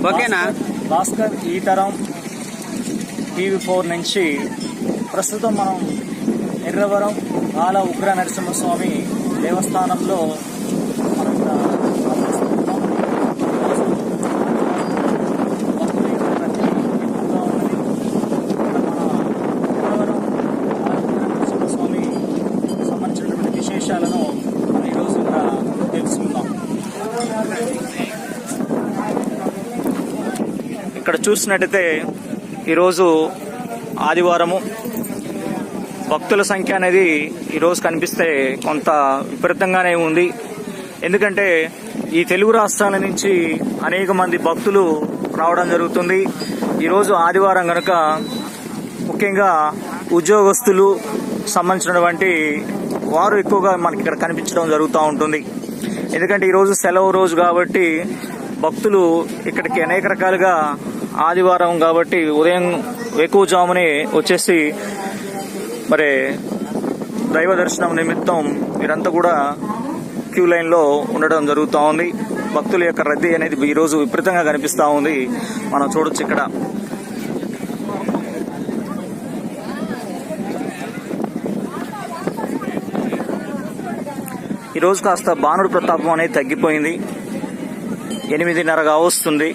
ఓకేనా భాస్కర్ ఈతరం టీవీ4 నుంచి ప్రస్తుతం మనం ఎర్రవరం బాల ఉగ్ర నరసింహస్వామి దేవస్థానంలో మనం సంబంధించినటువంటి విశేషాలను మనం ఈరోజు తెలుసుకుందాం. ఇక్కడ చూసినట్టయితే ఈరోజు ఆదివారము భక్తుల సంఖ్య అనేది ఈరోజు కనిపిస్తే కొంత విపరీతంగానే ఉంది. ఎందుకంటే ఈ తెలుగు రాష్ట్రాల నుంచి అనేక మంది భక్తులు రావడం జరుగుతుంది. ఈరోజు ఆదివారం కనుక ముఖ్యంగా ఉద్యోగస్తులు సంబంధించినటువంటి వారు ఎక్కువగా మనకి ఇక్కడ కనిపించడం జరుగుతూ ఉంటుంది. ఎందుకంటే ఈరోజు సెలవు రోజు కాబట్టి భక్తులు ఇక్కడికి అనేక రకాలుగా ఆదివారం కాబట్టి ఉదయం వేకువజామునే వచ్చేసి మరి దైవ దర్శనం నిమిత్తం వీరంతా కూడా క్యూ లైన్లో ఉండడం జరుగుతూ ఉంది. భక్తుల యొక్క రద్దీ అనేది ఈరోజు విపరీతంగా కనిపిస్తూ ఉంది. మనం చూడొచ్చు ఇక్కడ. ఈరోజు కాస్త భానుడి ప్రతాపం అనేది తగ్గిపోయింది. 8:30 కావస్తుంది.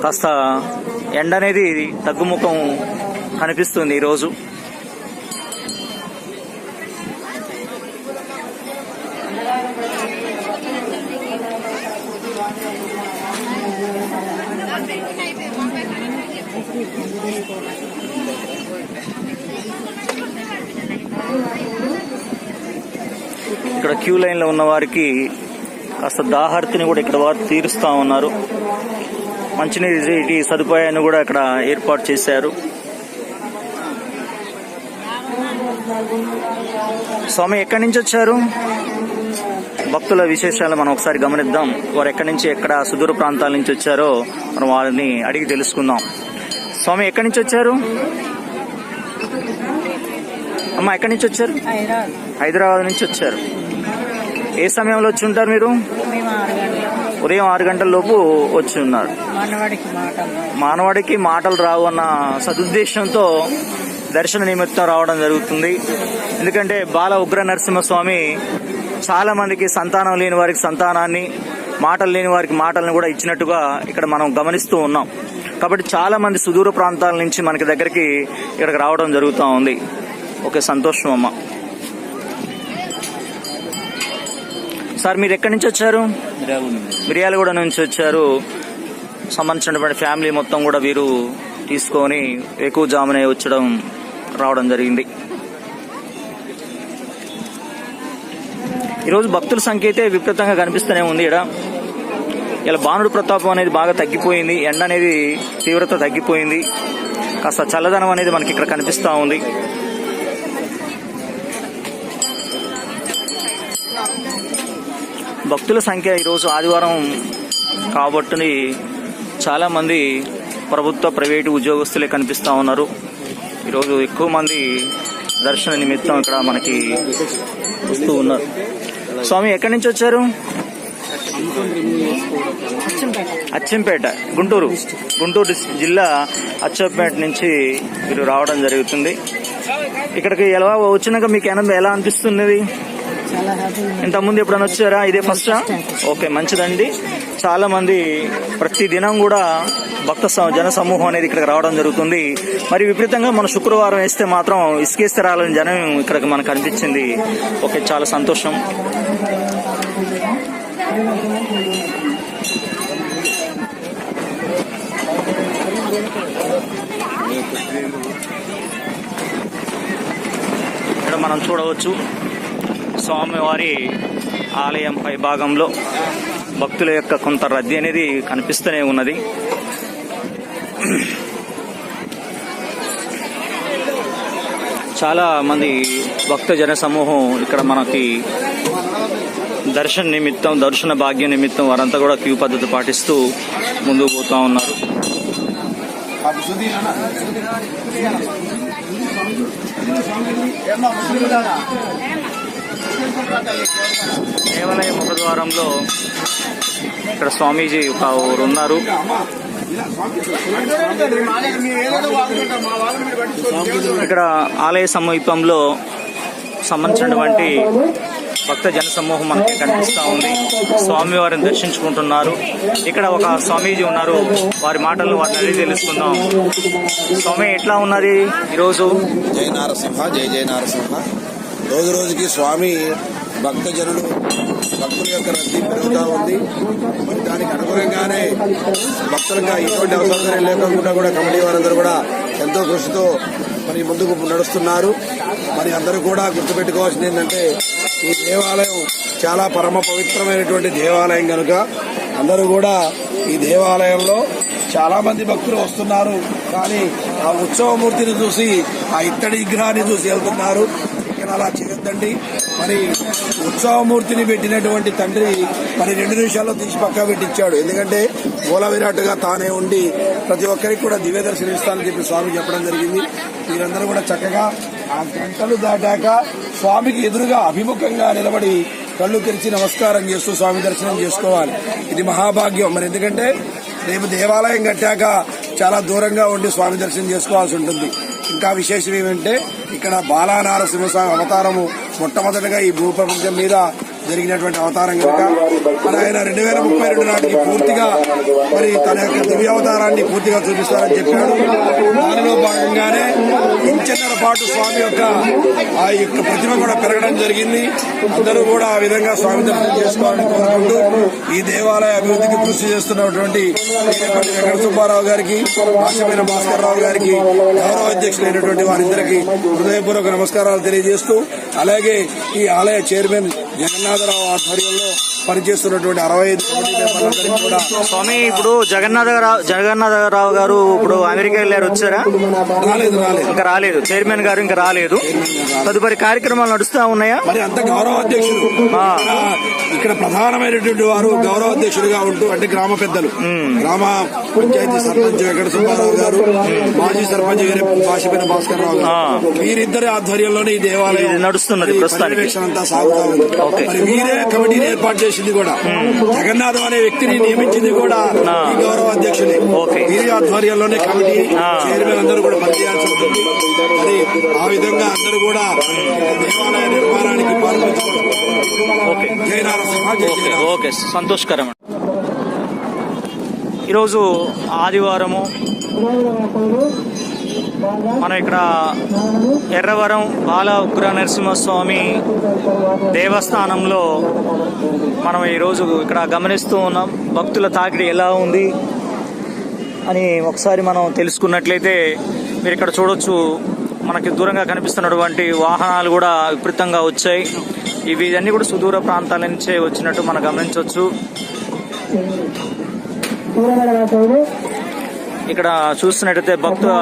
కాస్త ఎండ అనేది తగ్గుముఖం కనిపిస్తుంది ఈరోజు. ఇక్కడ క్యూ లైన్లో ఉన్న వారికి కాస్త దాహార్తిని కూడా ఇక్కడ వారు తీరుస్తూ ఉన్నారు. మంచినీటి సదుపాయాన్ని కూడా ఇక్కడ ఏర్పాటు చేశారు. స్వామి ఎక్కడి నుంచి వచ్చారు? భక్తుల విశేషాలు మనం ఒకసారి గమనిద్దాం. వారు ఎక్కడి నుంచి ఎక్కడ సుదూర ప్రాంతాల నుంచి వచ్చారో మనం వారిని అడిగి తెలుసుకుందాం. స్వామి ఎక్కడి నుంచి వచ్చారు? అమ్మ ఎక్కడి నుంచి వచ్చారు? హైదరాబాద్ నుంచి వచ్చారు. ఏ సమయంలో వచ్చి ఉంటారు మీరు? ఉదయం 6 గంటల లోపు వచ్చి ఉన్నారు. మానవాడికి మాటలు రావు అన్న సదుద్దేశంతో దర్శన నిమిత్తం రావడం జరుగుతుంది. ఎందుకంటే బాల ఉగ్ర నరసింహస్వామి చాలా మందికి సంతానం లేని వారికి సంతానాన్ని, మాటలు లేని వారికి మాటలను కూడా ఇచ్చినట్టుగా ఇక్కడ మనం గమనిస్తూ ఉన్నాం. కాబట్టి చాలా మంది సుదూర ప్రాంతాల నుంచి మనకి దగ్గరికి ఇక్కడికి రావడం జరుగుతూ ఉంది. ఓకే, సంతోషం అమ్మ. సార్ మీరు ఎక్కడి నుంచి వచ్చారు? మిర్యాలగూడ నుంచి వచ్చారు. సంబంధించినటువంటి ఫ్యామిలీ మొత్తం కూడా వీరు తీసుకొని ఎక్కువ జామునే రావడం జరిగింది. ఈరోజు భక్తుల సంఖ్య అయితే విపరీతంగా కనిపిస్తూనే ఉంది. ఇలా భానుడి ప్రతాపం అనేది బాగా తగ్గిపోయింది. ఎండ అనేది తీవ్రత తగ్గిపోయింది. కాస్త చల్లదనం అనేది మనకి ఇక్కడ కనిపిస్తూ ఉంది. భక్తుల సంఖ్య ఈరోజు ఆదివారం కాబట్టి చాలా మంది ప్రభుత్వ ప్రైవేటు ఉద్యోగస్తులే కనిపిస్తూ ఉన్నారు. ఈరోజు ఎక్కువ మంది దర్శన నిమిత్తం ఇక్కడ మనకి వస్తూ ఉన్నారు. స్వామి ఎక్కడి నుంచి వచ్చారు? అచ్చంపేట, గుంటూరు జిల్లా అచ్చంపేట నుంచి మీరు రావడం జరుగుతుంది. ఇక్కడికి ఎలా వచ్చినాక మీకు ఎలా అనిపిస్తున్నది? ఇంతకుముందు ఎప్పుడైనా వచ్చారా? ఇదే ఫస్ట్? ఓకే, మంచిదండి. చాలా మంది ప్రతి దినం కూడా భక్త జన సమూహం అనేది ఇక్కడికి రావడం జరుగుతుంది. మరి విపరీతంగా మన శుక్రవారం వేస్తే మాత్రం ఇసుకేస్తే రాలని జనం ఇక్కడికి మనకు అనిపించింది. ఓకే, చాలా సంతోషం. ఇక్కడ మనం చూడవచ్చు స్వామివారి ఆలయం పై భాగంలో భక్తుల యొక్క కొంత రద్దీ అనేది కనిపిస్తూనే ఉన్నది. చాలా మంది భక్త జన సమూహం ఇక్కడ మనకి దర్శన భాగ్యం నిమిత్తం వారంతా కూడా క్యూ పద్ధతి పాటిస్తూ ముందుకు పోతా ఉన్నారు. దేవాలయ ముఖద్వారంలో ఇక్కడ స్వామీజీ ఒకరు ఉన్నారు. ఇక్కడ ఆలయ సమీపంలో సంబంధించినటువంటి భక్త జన సమూహం మనకి కనిపిస్తూ ఉంది. స్వామివారిని దర్శించుకుంటున్నారు. ఇక్కడ ఒక స్వామీజీ ఉన్నారు, వారి మాటల్లో వారిని అడిగి తెలుసుకుందాం. స్వామి, ఎట్లా ఉన్నది ఈరోజు? జై నారసింహ, జై జై నారసింహ. రోజు రోజుకి స్వామి భక్తుల యొక్క రద్దీ పెరుగుతూ ఉంది. దానికి అనుగుణంగానే భక్తులకు ఎటువంటి అవసరం లేకుండా కూడా కమిటీ వారందరూ కూడా ఎంతో కృషితో మరి ముందుకు నడుస్తున్నారు. మరి అందరూ కూడా గుర్తుపెట్టుకోవాల్సింది ఏంటంటే, ఈ దేవాలయం చాలా పరమ పవిత్రమైనటువంటి దేవాలయం కనుక అందరూ కూడా ఈ దేవాలయంలో చాలా మంది భక్తులు వస్తున్నారు. కానీ ఆ ఉత్సవమూర్తిని చూసి, ఆ ఇత్తడి విగ్రహాన్ని చూసి వెళ్తున్నారు. ఇక్కడ అలా చేయొద్దండి. మరి ఉత్సవమూర్తిని పెట్టినటువంటి తండ్రి మరి 2 నిమిషాల్లో తీసి పక్కా పెట్టించాడు. ఎందుకంటే మూల విరాట్గా తానే ఉండి ప్రతి ఒక్కరికి కూడా దివ్య దర్శనం ఇస్తానని చెప్పి స్వామి చెప్పడం జరిగింది. మీరందరూ కూడా చక్కగా ఆ గంటలు దాటాక స్వామికి ఎదురుగా అభిముఖంగా నిలబడి కళ్ళు తెరిచి నమస్కారం చేస్తూ స్వామి దర్శనం చేసుకోవాలి. ఇది మహాభాగ్యం. మరి ఎందుకంటే రేపు దేవాలయం కట్టాక చాలా దూరంగా ఉండి స్వామి దర్శనం చేసుకోవాల్సి ఉంటుంది. ఇంకా విశేషం ఏమంటే, ఇక్కడ బాలానారసింహస్వామి అవతారము మొట్టమొదటిగా ఈ భూప్రపంచం మీద జరిగినటువంటి అవతారం కనుక మరి ఆయన 2032 నాటికి పూర్తిగా మరి తన యొక్క దివ్య అవతారాన్ని పూర్తిగా చూపిస్తారని చెప్పాడు. దానిలో భాగంగానే ఇంచెన్నర పాటు స్వామి యొక్క ఆ యొక్క ప్రతిమ కూడా పెరగడం జరిగింది. అందరూ కూడా ఆ విధంగా స్వామి దర్శనం చేసుకోవాలని కోరుకుంటూ ఈ దేవాలయ అభివృద్ధికి కృషి చేస్తున్నటువంటి వీరపల్లి వెంకట సుబ్బారావు గారికి, భాష్యమైన భాస్కర్ రావు గారికి, గౌరవ అధ్యక్షులైనటువంటి వారిద్దరికి హృదయపూర్వక నమస్కారాలు తెలియజేస్తూ, అలాగే ఈ ఆలయ చైర్మన్ జగన్నాథరావు ఆధ్వర్యంలో పనిచేస్తున్నటువంటి 65 కమిటీ మెంబర్లందరికీ కూడా. స్వామి, ఇప్పుడు జగన్నాథరావు గారు ఇప్పుడు అమెరికా వెళ్ళారు, వచ్చారా? ఇంకా రాలేదు. చైర్మన్ గారు ఇంకా రాలేదు. తదుపరి కార్యక్రమాలు నడుస్తా ఉన్నాయా? మరి అంత గౌరవ అధ్యక్షుడు ఇక్కడ ప్రధానమైనటువంటి వారు గౌరవ అధ్యక్షుడిగా ఉంటూ, అంటే గ్రామ పెద్దలు, గ్రామ పంచాయతీ సర్పంచ్ వెంకట సుబ్బారావు గారు, మాజీ సర్పంచ్ భాషపైన భాస్కర్ రావు గారు, వీరిద్దరి ఆధ్వర్యంలోనే ఈ దేవాలయం నడుస్తున్నది. పర్యవేక్షణ అంతా సాగుతా ఉంది. మరి వీరే కమిటీని ఏర్పాటు చేసింది కూడా, జగన్నాథం అనే వ్యక్తిని నియమించింది కూడా ఈ గౌరవ అధ్యక్షులే. వీరి ఆధ్వర్యంలోనే కమిటీ చైర్మన్ అందరూ కూడా పనిచేయాల్సి ఉంటుంది. మరి ఆ విధంగా అందరూ కూడా దేవాలయ నిర్మాణానికి పాల్పంచుకోవాలి. జై నారసింహ, జై జై. ఓకే, సంతోషకరం. ఈరోజు ఆదివారము మనం ఇక్కడ ఎర్రవరం బాల ఉగ్ర నరసింహస్వామి దేవస్థానంలో మనం ఈరోజు ఇక్కడ గమనిస్తూ ఉన్నాం. భక్తుల తాకిడి ఎలా ఉంది అని ఒకసారి మనం తెలుసుకున్నట్లయితే మీరు ఇక్కడ చూడొచ్చు. మనకి దూరంగా కనిపిస్తున్నటువంటి వాహనాలు కూడా విపరీతంగా వచ్చాయి. ఇవన్నీ కూడా సుదూర ప్రాంతాల నుంచే వచ్చినట్టు మనం గమనించవచ్చు. ఇక్కడ చూస్తున్నట్టయితే భక్తుల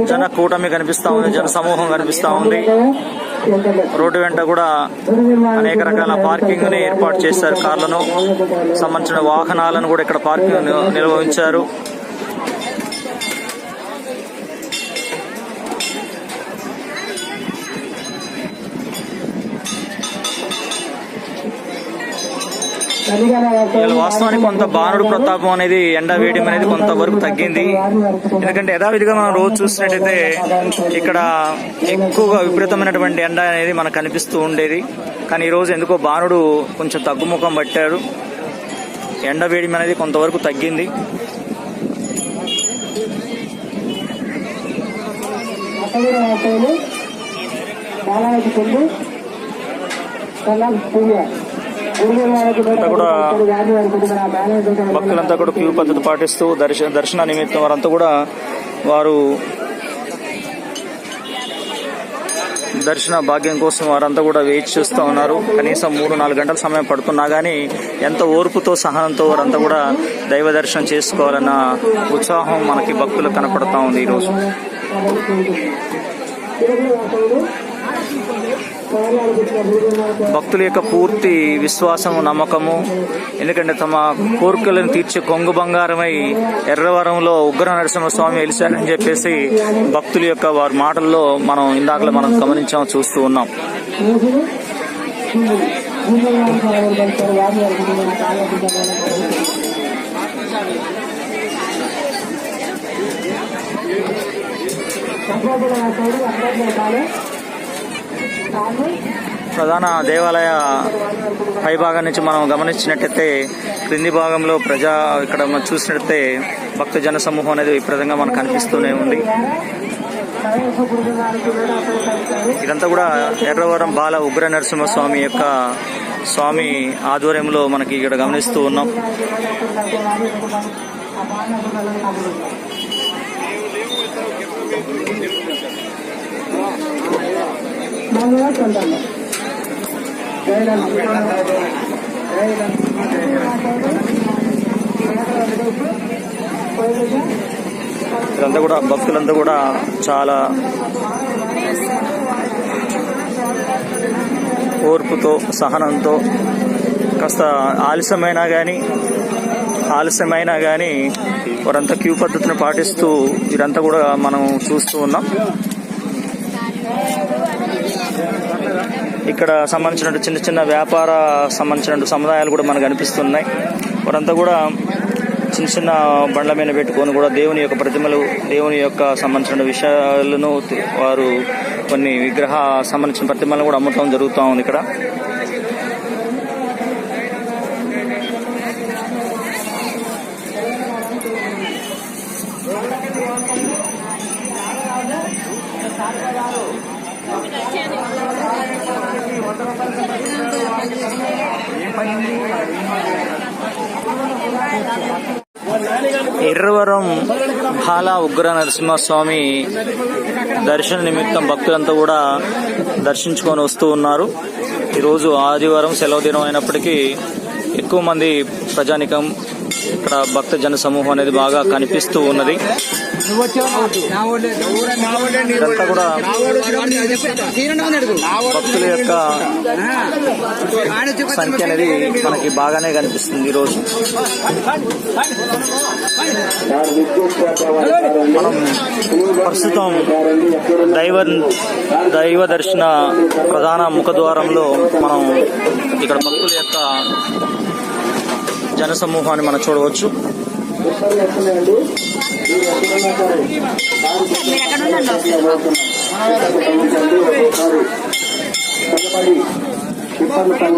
జన కూటమి కనిపిస్తా ఉంది, జన సమూహం కనిపిస్తా ఉంది. రోడ్డు వెంట కూడా అనేక రకాల పార్కింగ్ ని ఏర్పాటు చేశారు. కార్లను సంబంధించిన వాహనాలను కూడా ఇక్కడ పార్కింగ్ నిర్వహించారు. వాస్తవానికి కొంత బాణుడు ప్రతాపం అనేది, ఎండ వేయడం అనేది కొంతవరకు తగ్గింది. ఎందుకంటే యథావిధిగా మనం రోజు చూసినట్టయితే ఇక్కడ ఎక్కువగా విపరీతమైనటువంటి ఎండ అనేది మనకు కనిపిస్తూ ఉండేది. కానీ ఈ రోజు ఎందుకో బాణుడు కొంచెం తగ్గుముఖం పట్టాడు. ఎండ వేయడం అనేది కొంతవరకు తగ్గింది. కూడా భక్తులంతా కూడా క్యూ పద్ధతి పాటిస్తూ దర్శన నిమిత్తం వారంతా కూడా వారు దర్శన భాగ్యం కోసం వారంతా కూడా వెయిట్ చేస్తూ ఉన్నారు. కనీసం 3-4 గంటల సమయం పడుతున్నా కానీ ఎంత ఓర్పుతో సహనంతో వారంతా కూడా దైవ దర్శనం చేసుకోవాలన్న ఉత్సాహం మనకి భక్తులకు కనపడతా ఉంది ఈరోజు. భక్తుల యొక్క పూర్తి విశ్వాసము, నమ్మకము, ఎందుకంటే తమ కోరికలను తీర్చే కొంగు బంగారమై ఎర్రవరంలో ఉగ్ర నరసింహస్వామి వెలిశాడని చెప్పేసి భక్తుల యొక్క వారి మాటల్లో మనం ఇందాకలో మనం గమనించాము, చూస్తూ ఉన్నాం. ప్రధాన దేవాలయ పైభాగం నుంచి మనం గమనించినట్టయితే క్రింది భాగంలో ఇక్కడ మనం చూసినట్టయితే భక్త జన సమూహం అనేది విపరీతంగా మనకు కనిపిస్తూనే ఉంది. ఇదంతా కూడా ఎర్రవరం బాల ఉగ్ర నరసింహస్వామి యొక్క స్వామి ఆధ్వర్యంలో మనకి ఇక్కడ గమనిస్తూ ఉన్నాం. ఇదంతా కూడా భక్తులంతా కూడా చాలా ఓర్పుతో సహనంతో కాస్త ఆలస్యమైనా కానీ వారంతా క్యూ పద్ధతిని పాటిస్తూ ఇదంతా కూడా మనం చూస్తూ ఉన్నాం. ఇక్కడ సంబంధించిన చిన్న చిన్న వ్యాపార సంబంధించిన సముదాయాలు కూడా మనకు కనిపిస్తున్నాయి. వారంతా కూడా చిన్న చిన్న బండ్ల మీద పెట్టుకొని కూడా దేవుని యొక్క ప్రతిమలు, దేవుని యొక్క సంబంధించిన విషయాలను వారు కొన్ని విగ్రహ సంబంధించిన ప్రతిమలను కూడా అమ్మటం జరుగుతూ ఉంది ఇక్కడ. ఎర్రవరం బాల ఉగ్ర నరసింహస్వామి దర్శన నిమిత్తం భక్తులంతా కూడా దర్శించుకొని వస్తూ ఉన్నారు. ఈరోజు ఆదివారం సెలవు దినం అయినప్పటికీ ఎక్కువ మంది ప్రజానికం ఇక్కడ భక్త జన సమూహం అనేది బాగా కనిపిస్తూ ఉన్నది. ఇదంతా కూడా భక్తుల యొక్క సంఖ్య అనేది మనకి బాగానే కనిపిస్తుంది. ఈరోజు మనం ప్రస్తుతం దైవ దర్శన ప్రధాన ముఖద్వారంలో మనం ఇక్కడ భక్తుల యొక్క జన సమూహాన్ని మనం చూడవచ్చు.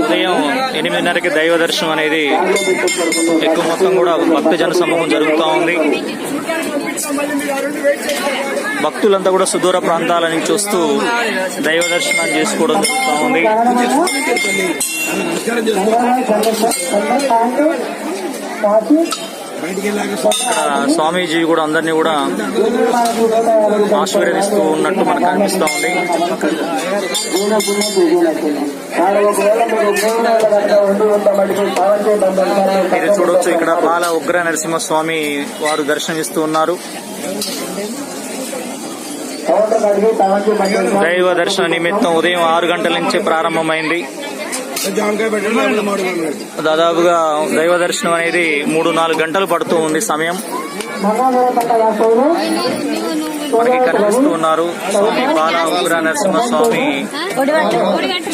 ఉదయం 8:30కి దైవ దర్శనం అనేది ఎక్కువ మొత్తం కూడా భక్త జన సమూహం జరుగుతూ ఉంది. భక్తులంతా కూడా సుదూర ప్రాంతాల నుంచి వస్తూ దైవ దర్శనం చేసుకోవడం జరుగుతూ ఉంది. స్వామీజీ కూడా అందరినీ కూడా ఆశీర్వదిస్తూ ఉన్నట్టు మనకు అనిపిస్తూ ఉంది. మీరు చూడవచ్చు ఇక్కడ బాల ఉగ్ర నరసింహస్వామి వారు దర్శనమిస్తూ ఉన్నారు. దైవ దర్శన నిమిత్తం ఉదయం 6 గంటల నుంచి ప్రారంభమైంది. దాదాపుగా దైవ దర్శనం అనేది 3-4 గంటలు పడుతూ ఉంది సమయం. మనకి కనిపిస్తూ ఉన్నారు స్వామి బాల ఉగ్ర నరసింహస్వామి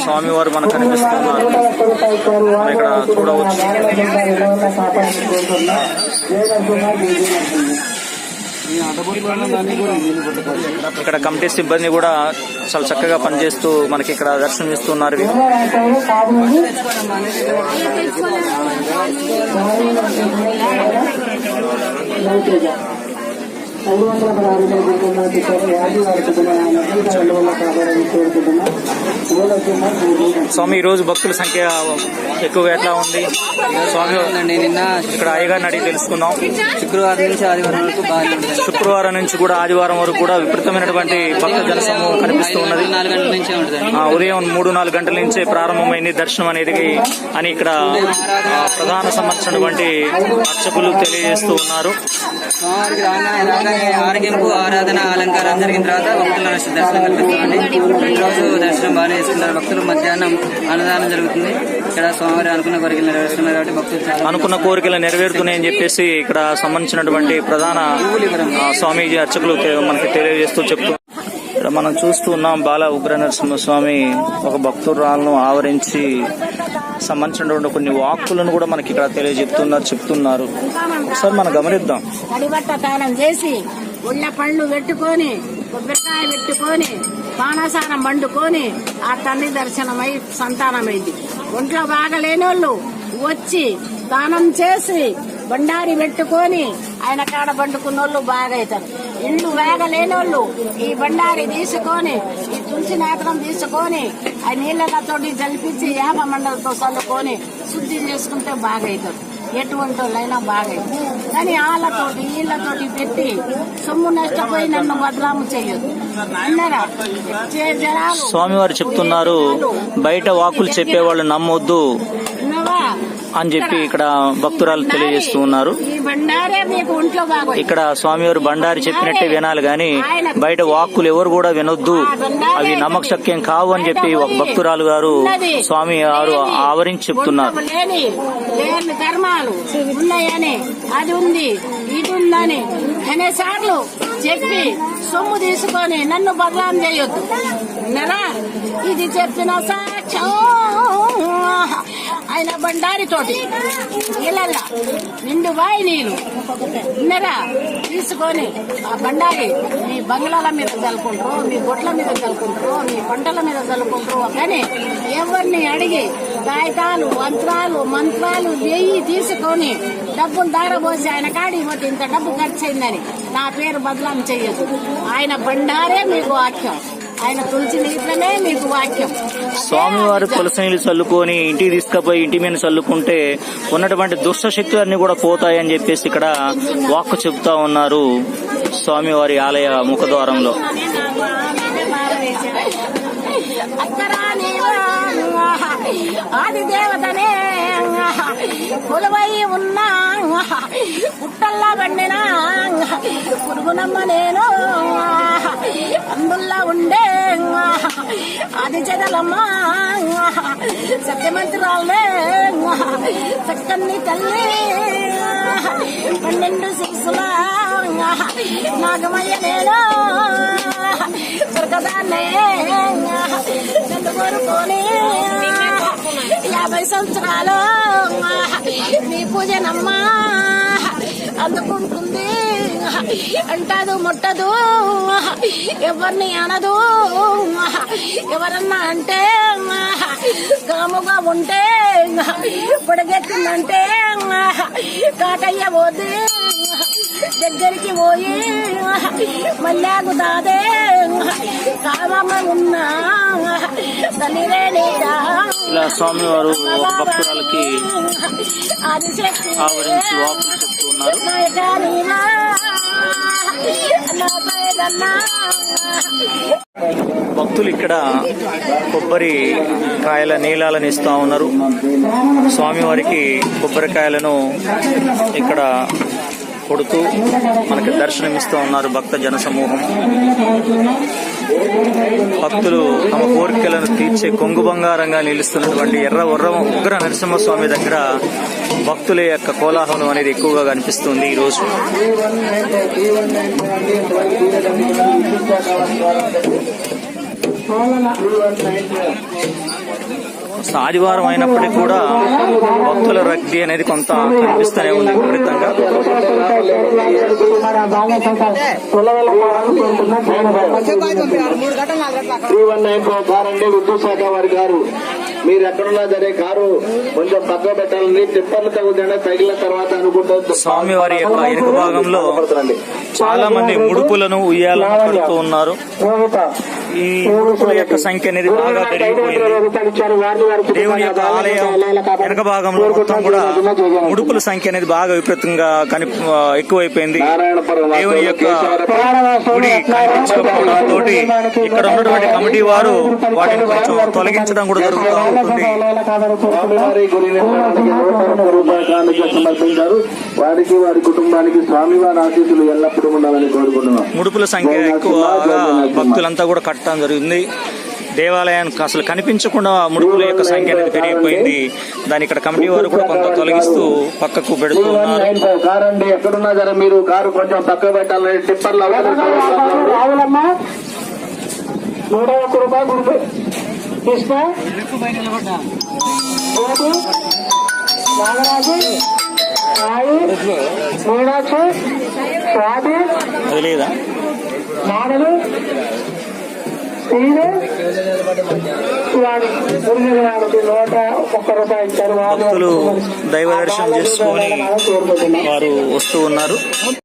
స్వామి వారు మనకు కనిపిస్తున్నారు. ఇక్కడ చూడవచ్చు ఇక్కడ కమిటీ సిబ్బంది కూడా చాలా చక్కగా పనిచేస్తూ మనకి ఇక్కడ దర్శనం ఇస్తున్నారు. స్వామి ఈ రోజు భక్తుల సంఖ్య ఎక్కువగా ఎట్లా ఉంది స్వామి? నిన్న ఇక్కడ అయ్యగారిని అడిగి తెలుసుకున్నాం. శుక్రవారం నుంచి ఆదివారం వరకు బాగా శుక్రవారం నుంచి కూడా ఆదివారం వరకు కూడా విపరీతమైనటువంటి భక్త జన సమూహం కనిపిస్తూ ఉన్నది. 4 గంటల నుంచే ఉంటుంది. ఉదయం 3-4 గంటల నుంచే ప్రారంభమైంది దర్శనం అనేది అని ఇక్కడ ప్రధాన సంబంధించినటువంటి అర్చకులు తెలియజేస్తూ ఉన్నారు. స్వామివారికి రాగానే ఆరగింపు, ఆరాధన, అలంకారం జరిగిన తర్వాత భక్తుల దర్శనం కల్పిస్తామండి. ప్రతిరోజు దర్శనం బాగానే చేసుకుంటారు భక్తులు. మధ్యాహ్నం అన్నదానం జరుగుతుంది. ఇక్కడ స్వామివారి అనుకున్న కోరికలు నెరవేరుస్తున్నారు కాబట్టి భక్తులు అనుకున్న కోరికలు నెరవేరుతున్నాయని చెప్పేసి ఇక్కడ సంబంధించినటువంటి ప్రధాన స్వామీజీ అర్చకులు మనకి తెలియజేస్తూ చెప్తూ ఇక్కడ మనం చూస్తూ ఉన్నాం. బాల ఉగ్ర నరసింహస్వామి ఒక భక్తురాలను ఆవరించి సంబంధించినటువంటి కొన్ని వాక్కులను కూడా మనకి ఇక్కడ చెప్తున్నారు. ఒకసారి మనం గమనిద్దాం. తడిబట్ట తానం చేసి ఉళ్ళ పళ్ళు పెట్టుకొని కొబ్బరికాయ పెట్టుకొని బాణసారం వండుకొని ఆ తల్లి దర్శనమై సంతానమైంది. ఒంట్లో బాగలేనోళ్ళు వచ్చి దానం చేసి బండారి పెట్టుకొని ఆయన కాడ బండుకున్నోళ్ళు బాగైతారు. ఇల్లు వేగలేనోళ్ళు ఈ బండారి తీసుకొని ఈ తులసి నేత్రం తీసుకొని ఆ నీళ్ళతోటి జలిపించి యాప మండలతో చల్లుకొని శుద్ధి చేసుకుంటే బాగైతారు. ఎటువంటి వాళ్ళైనా బాగైతుంది. కానీ వాళ్ళతోటి వీళ్ళతోటి పెట్టి సొమ్ము నష్టపోయి నన్ను బదలాము చేయదు. స్వామివారు చెప్తున్నారు, బయట వాక్కులు చెప్పేవాళ్ళు నమ్మొద్దు అని చెప్పి ఇక్కడ భక్తురాలు తెలియజేస్తూ ఉన్నారు. ఇక్కడ స్వామివారు బండారి చెప్పినట్టే వినాలి గాని బయట వాక్కులు ఎవరు కూడా వినొద్దు, అవి నమ్మకశక్యం కావు అని చెప్పి ఒక భక్తురాలు గారు స్వామి వారు ఆవరించి చెప్తున్నారు. ధర్మాలు ఉన్నాయని అది ఉంది ఇది ఉందని అనేసార్లు చెప్పి సొమ్ము తీసుకొని నన్ను బదలాం చేయొద్దు. ఇది చెప్పిన సాక్ష్యం ఆయన బండారి తోటి ఇళ్ళల్లా నిండు బాయి నీళ్ళు విన్నరా తీసుకొని ఆ బండారి మీ బంగ్లాల మీద చల్లుకుంటారు, మీ గొట్ల మీద చల్లుకుంటారు, మీ పంటల మీద చల్లుకుంటారు. కానీ ఎవరిని అడిగి కాగితాలు మంత్రాలు వెయ్యి తీసుకొని డబ్బులు దారబోసి ఆయన కాడి పోతే ఇంత డబ్బు ఖర్చు అయిందని నా పేరు బదలాం చెయ్యదు. ఆయన బండారే మీకు వాక్యం, ఆయన తులసి నీళ్ళనే మీకు వాక్యం. స్వామివారు తులసి నీళ్ళు చల్లుకొని ఇంటికి తీసుకుపోయి ఇంటి మీద చల్లుకుంటే ఉన్నటువంటి దుష్ట శక్తులన్నీ కూడా పోతాయని చెప్పేసి ఇక్కడ వాక్కు చెప్తా ఉన్నారు స్వామివారి ఆలయ ముఖద్వారంలో. ఆది దేవతనే కొలువై ఉన్నా పుట్టల్లా బండిన పురుగునమ్మ నేను అందుల్లా ఉండే ఆది చెదలమ్మ సత్యమంత్రాలే చక్కన్ని తల్లి 12 శిశుల నాగమయ్య నేను స్వర్గదాన్నే నన్ను కోరుకొని 50 సంవత్సరాలు నీ పూజనమ్మా అందుకుంటుంది. అంటాదు ముట్టదు, ఎవరిని అనదు. ఎవరన్నా అంటే కాముగా ఉంటే పొడగెత్తిందంటే కాటయ్య పోతే దగ్గరికి పోయి మల్లాగు దాదే కామమ్మ ఉన్నా తల్లిరేనేదా. ఇలా స్వామివారు భక్తురాలకి ఆవరించి వాకులు చెప్తున్నారు. భక్తులు ఇక్కడ కొబ్బరి కాయల నీళ్ళని ఇస్తా ఉన్నారు. స్వామివారికి కొబ్బరికాయలను ఇక్కడ కొడుతూ మనకి దర్శనమిస్తూ ఉన్నారు భక్త జన సమూహం. భక్తులు తమ కోరికలను తీర్చే కొంగు బంగారంగా నిలుస్తున్నటువంటి ఉగ్ర నరసింహస్వామి దగ్గర భక్తుల యొక్క కోలాహలం అనేది ఎక్కువగా కనిపిస్తుంది ఈరోజు. ఆదివారం అయినప్పటికీ కూడా భక్తుల రద్దీ అనేది కొంత కనిపిస్తూనే ఉంది విపరీతంగా. విద్యుత్ శాఖ వారి గారు మీరు ఎక్కడున్నా సరే కారు కొంచెం పక్క పెట్టాలని టిప్పర్లు తగ్గుతుండే తగిలిన తర్వాత అనుకుంటూ స్వామివారి యొక్క వెనుక భాగంలో చాలా మంది ముడుపులను ఉయ్యాలను కడుతూ ఉన్నారు. ఈ ముడుపుల యొక్క సంఖ్య అనేది బాగా పెరిగిపోయింది. దేవుని యొక్క ఆలయం వెనక భాగంలో మొత్తం కూడా ముడుపుల సంఖ్య అనేది బాగా విపరీతంగా ఎక్కువైపోయింది. దేవుని యొక్క గుడి కనిపించకపోవడంతో ఇక్కడ ఉన్నటువంటి కమిటీ వారు వాటిని కొంచెం తొలగించడం కూడా జరుగుతూ ఉంటుంది. సమర్పించారు. వారికి వారి కుటుంబానికి స్వామివారి ఆశీస్సులు ఎల్లప్పుడూ ఉండాలని కోరుకుంటున్నాం. ముడుపుల సంఖ్య ఎక్కువగా భక్తులంతా కూడా కట్టడం జరిగింది. దేవాలయానికి అసలు కనిపించకుండా ముడుపుల యొక్క సంఖ్య అనేది పెరిగిపోయింది. దాని ఇక్కడ కమిటీ వారు కూడా కొంత తొలగిస్తూ పక్కకు పెడుతున్నారు. కారండి ఎక్కడున్నా సరే మీరు కారు కొంచెం పక్క పెట్టాలని టిప్పర్లు రూపాయలు జ్యోతి నాగరాజు సాయి మీనాక్షి స్వాతి అది లేదా మానలు శ్రీను శివాని గురుజన వారికి 101 రూపాయలు ఇచ్చారు. భక్తులు దైవ దర్శనం చేసుకొని వారు వస్తూ ఉన్నారు.